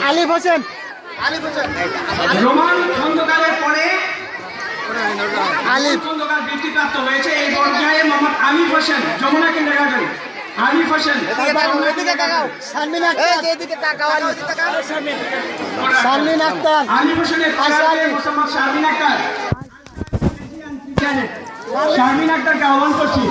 আলিফ Hossain Roman খন্দকারের পরে আলিফ খন্দকার বৃত্তিপ্রাপ্ত হয়েছে এই পর্যায়ে মোহাম্মদ আলিফ হোসেন যমুনা কিন্ডারগার্টেন। আলিফ হোসেন আলিফ হোসেনের মোহাম্মদ শারমিন আক্তার। শারমিন আক্তারকে আহ্বান করছি।